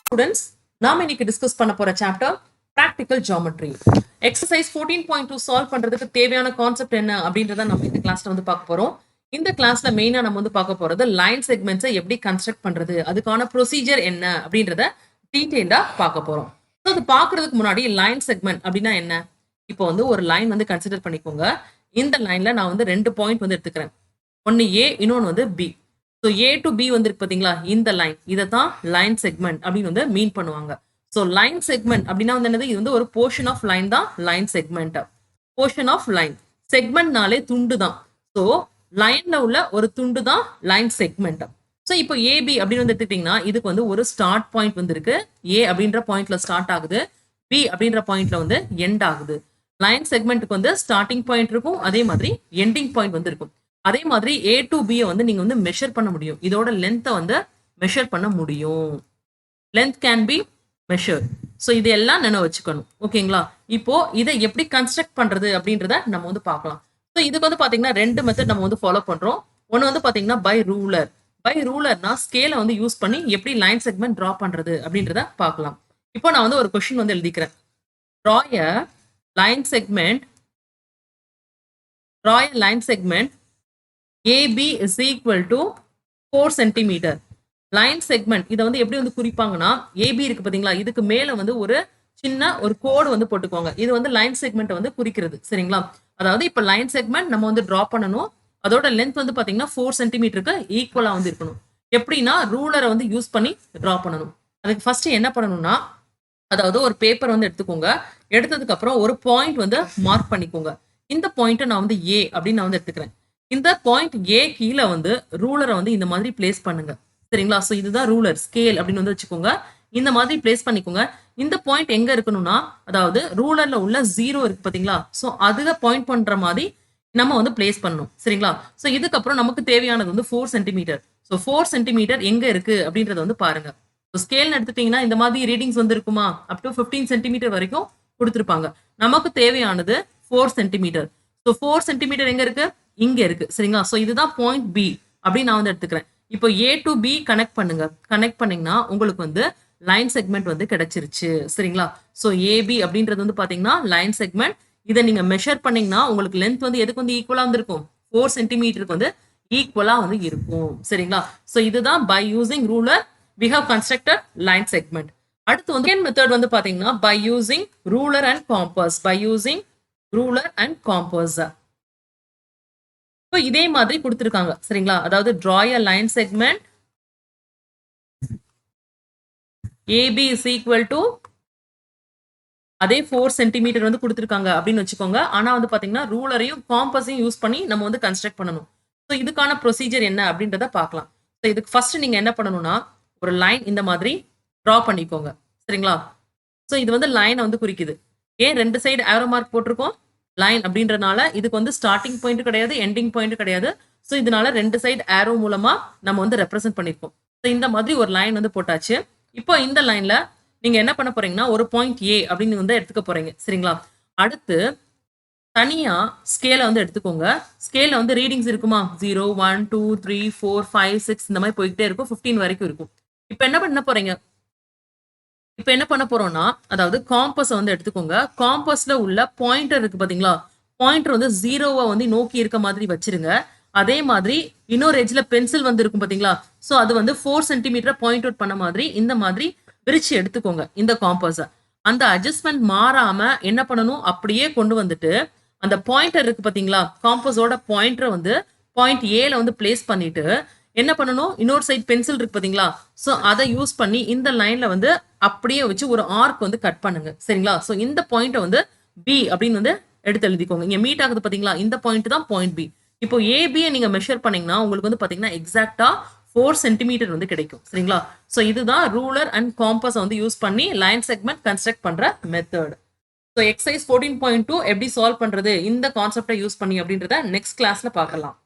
Students, நாம இன்னைக்கு discuss பண்ண போற chapter practical geometry. Exercise 14.2 solve பண்றதுக்கு தேவையான கான்செப்ட் என்ன அப்படின்றத நம்ம இந்த கிளாஸ்ல வந்து பார்க்க போறோம். இந்த கிளாஸ்ல மெயினா நம்ம வந்து பார்க்க போறது லைன் செக்மெண்ட்ஸை எப்படி கன்ஸ்ட்ரக்ட் பண்றது, அதுக்கான ப்ரொசீஜர் என்ன அப்படின்றத டீடைல்டா பார்க்க போறோம். ஸோ அது பார்க்கறதுக்கு முன்னாடி லைன் செக்மெண்ட் அப்படின்னா என்ன? இப்போ வந்து ஒரு லைன் வந்து கன்சிடர் பண்ணிக்கோங்க. இந்த லைன்ல நான் வந்து 2 பாயிண்ட் வந்து எடுத்துக்கிறேன். ஒன்னு ஏ, இன்னொன்னு வந்து B. So A to B வந்து இருக்கு பாத்தீங்களா, இந்த லைன், இதை தான் லைன் செக்மெண்ட் அப்படின்னு வந்து மீன் பண்ணுவாங்க. ஸோ லைன் செக்மெண்ட் அப்படின்னா வந்து என்னது, இது வந்து ஒரு போர்ஷன் ஆஃப் லைன் தான் line segment. Portion of line, செக்மெண்ட்னாலே துண்டு தான். ஸோ லைன்ல உள்ள ஒரு துண்டு தான் லைன் செக்மெண்ட். ஸோ இப்போ ஏபி அப்படின்னு வந்து எடுத்துக்கிட்டீங்கன்னா இதுக்கு வந்து ஒரு ஸ்டார்ட் பாயிண்ட் வந்து இருக்கு. ஏ அப்படின்ற பாயிண்ட்ல ஸ்டார்ட் ஆகுது, பி அப்படின்ற பாயிண்ட்ல வந்து எண்ட் ஆகுது. லைன் செக்மெண்ட்டுக்கு வந்து ஸ்டார்டிங் பாயிண்ட் இருக்கும், அதே மாதிரி எண்டிங் பாயிண்ட் வந்து இருக்கும். அதே மாதிரி ஏ டு பி வந்து நீங்க வந்து மெஷர் பண்ண முடியும். இதோட லென்த்தை வந்து மெஷர் பண்ண முடியும். Length can be measure. So இதெல்லாம் நினைவு வச்சுக்கணும். ஓகேங்களா? இப்போ இதை எப்படி கன்ஸ்ட்ரக்ட் பண்றது அப்படின்றத நம்ம வந்து பார்க்கலாம். ஸோ இதுக்கு வந்து பாத்தீங்கன்னா 2 மெத்தட் நம்ம வந்து ஃபாலோ பண்றோம். ஒன்னு வந்து பாத்தீங்கன்னா பை ரூலர். பை ரூலர்னா ஸ்கேலை வந்து யூஸ் பண்ணி எப்படி லைன் செக்மெண்ட் டிரா பண்றது அப்படின்றத பார்க்கலாம். இப்போ நான் வந்து ஒரு கொஸ்டின் வந்து எழுதிக்கிறேன். Draw a line segment. Draw a line segment AB is equal to 4 cm. Line segment இதை வந்து எப்படி வந்து குறிப்பாங்கன்னா, ஏபி இருக்கு பாத்தீங்களா, இதுக்கு மேல வந்து ஒரு சின்ன ஒரு கோடு வந்து போட்டுக்கோங்க. இது வந்து லைன் செக்மெண்ட் வந்து குறிக்கிறது. சரிங்களா? அதாவது இப்ப லைன் செக்மெண்ட் நம்ம வந்து டிரா பண்ணணும். அதோட லென்த் வந்து பாத்தீங்கன்னா 4 சென்டிமீட்டருக்கு ஈக்குவலா வந்து இருக்கணும். எப்படின்னா ரூலரை வந்து யூஸ் பண்ணி டிரா பண்ணணும். அதுக்கு ஃபர்ஸ்ட் என்ன பண்ணணும்னா, அதாவது ஒரு பேப்பர் வந்து எடுத்துக்கோங்க. எடுத்ததுக்கு அப்புறம் ஒரு பாயிண்ட் வந்து மார்க் பண்ணிக்கோங்க. இந்த பாயிண்ட்டை நான் வந்து ஏ அப்படின்னு நான் வந்து எடுத்துக்கிறேன். இந்த பாயிண்ட் ஏ கீழே வந்து ரூலரை வந்து இந்த மாதிரி பிளேஸ் பண்ணுங்க. சரிங்களா? ஸோ இதுதான் ரூலர், ஸ்கேல் அப்படின்னு வந்து வச்சுக்கோங்க. இந்த மாதிரி பிளேஸ் பண்ணிக்கோங்க. இந்த பாயிண்ட் எங்க இருக்கணும்னா, அதாவது ரூலர்ல உள்ள 0 இருக்கு பாத்தீங்களா, ஸோ அதுல பாயிண்ட் பண்ற மாதிரி நம்ம வந்து பிளேஸ் பண்ணணும். சரிங்களா? ஸோ இதுக்கப்புறம் நமக்கு தேவையானது வந்து 4 சென்டிமீட்டர். ஸோ 4 சென்டிமீட்டர் எங்க இருக்கு அப்படின்றத வந்து பாருங்க. ஸ்கேல் எடுத்துட்டீங்கன்னா இந்த மாதிரி ரீடிங்ஸ் வந்து இருக்குமா, அப் டு 15 சென்டிமீட்டர் வரைக்கும் கொடுத்துருப்பாங்க. நமக்கு தேவையானது 4 சென்டிமீட்டர். ஸோ 4 சென்டிமீட்டர் எங்க இருக்கு, இங்க இருக்கு. சரிங்களா? ஸோ இதுதான் பாயிண்ட் பி அப்படின்னு நான் வந்து எடுத்துக்கிறேன். இப்போ ஏ டு பி கனெக்ட் பண்ணுங்க. கனெக்ட் பண்ணீங்கன்னா உங்களுக்கு வந்து லைன் செக்மெண்ட் வந்து கிடைச்சிருச்சு. சரிங்களா? ஸோ ஏபி அப்படின்றது வந்து பாத்தீங்கன்னா லைன் செக்மெண்ட். இதை நீங்க மெஷர் பண்ணீங்கன்னா உங்களுக்கு லென்த் வந்து எதுக்கு வந்து ஈக்குவலா வந்து இருக்கும், 4 சென்டிமீட்டருக்கு வந்து ஈக்குவலா வந்து இருக்கும். சரிங்களா? ஸோ இதுதான் by using ruler we have constructed line segment. அடுத்து வந்து second method வந்து பாத்தீங்கன்னா by using ruler and compass. By using ruler and compass. இப்போ இதே மாதிரி கொடுத்திருக்காங்க. சரிங்களா? அதாவது draw a line segment AB is equal to அதே 4 சென்டிமீட்டர் வந்து கொடுத்திருக்காங்க அப்படின்னு வச்சுக்கோங்க. ஆனா வந்து பாத்தீங்கன்னா ரூலரையும் காம்பஸையும் யூஸ் பண்ணி நம்ம வந்து கன்ஸ்ட்ரக்ட் பண்ணணும். ஸோ இதுக்கான ப்ரொசீஜர் என்ன அப்படின்றத பார்க்கலாம். ஸோ இதுக்கு ஃபர்ஸ்ட் நீங்க என்ன பண்ணணும்னா, ஒரு லைன் இந்த மாதிரி டிரா பண்ணிக்கோங்க. சரிங்களா? ஸோ இது வந்து லைனை வந்து குறிக்குது. ஏன் 2 சைடு ஆரோ மார்க் போட்டிருக்கோம், லைன் அப்படின்றனால இதுக்கு வந்து ஸ்டார்டிங் பாயிண்ட் கிடையாது, எண்டிங் பாயிண்ட் கிடையாது. ஸோ இதனால 2 சைடு ஆரோ மூலமா நம்ம வந்து ரெப்ரசென்ட் பண்ணிருக்கோம். ஸோ இந்த மாதிரி ஒரு லைன் வந்து போட்டாச்சு. இப்போ இந்த லைன்ல நீங்க என்ன பண்ண போறீங்கன்னா ஒரு பாயிண்ட் ஏ அப்படின்னு வந்து எடுத்துக்க போறீங்க. சரிங்களா? அடுத்து தனியா ஸ்கேலை வந்து எடுத்துக்கோங்க. ஸ்கேல்ல வந்து ரீடிங்ஸ் இருக்குமா, 0 1 2 3 4 5 6 இந்த மாதிரி போய்கிட்டே இருக்கும், 15 வரைக்கும் இருக்கும். இப்ப என்ன பண்ண போறீங்க, இப்ப என்ன பண்ண போறோம்னா, அதாவது காம்பஸ் வந்து எடுத்துக்கோங்க. காம்பஸ்ல உள்ள பாயிண்டர் இருக்கு பாத்தீங்களா, பாயிண்டர் வந்து 0-வை வந்து நோக்கி இருக்க மாதிரி வச்சிருங்க. அதே மாதிரி இன்னொரு எட்ஜ்ல பென்சில் வந்து இருக்கும் பாத்தீங்களா, சோ அது வந்து 4 சென்டிமீட்டர் பாயிண்ட் அவுட் பண்ண மாதிரி இந்த மாதிரி பிரிச்சு எடுத்துக்கோங்க இந்த காம்பஸ. அந்த அட்ஜஸ்ட்மெண்ட் மாறாம என்ன பண்ணணும், அப்படியே கொண்டு வந்துட்டு அந்த பாயிண்டர் இருக்கு பாத்தீங்களா, காம்பஸோட பாயிண்டரை வந்து பாயிண்ட் ஏல வந்து பிளேஸ் பண்ணிட்டு என்ன பண்ணணும், இன்னொரு சைட் பென்சில் இருக்கு பாத்தீங்களா, சோ அதை யூஸ் பண்ணி இந்த லைன்ல வந்து அப்படியே வச்சு ஒரு ஆர்க் வந்து கட் பண்ணுங்க. சரிங்களா? சோ இந்த பாயிண்ட்டை வந்து பி அப்படின்னு வந்து எடுத்து எழுதிக்கோங்க. இங்க மீட் ஆகுது பாத்தீங்களா, இந்த பாயிண்ட் தான் பாயிண்ட் பி. இப்போ ஏபியை நீங்க மெஷர் பண்ணீங்கன்னா உங்களுக்கு வந்து பாத்தீங்கன்னா எக்ஸாக்டா 4 சென்டிமீட்டர் வந்து கிடைக்கும். சரிங்களா? சோ இதுதான் ரூலர் அண்ட் காம்பஸ் வந்து யூஸ் பண்ணி லைன் செக்மெண்ட் கன்ஸ்ட்ரக்ட் பண்ற மெத்தட். ஸோ எக்ஸசைஸ் 14.2 எப்படி சால்வ் பண்றது இந்த கான்செப்டை யூஸ் பண்ணி அப்படின்றத நெக்ஸ்ட் கிளாஸ்ல பார்க்கலாம்.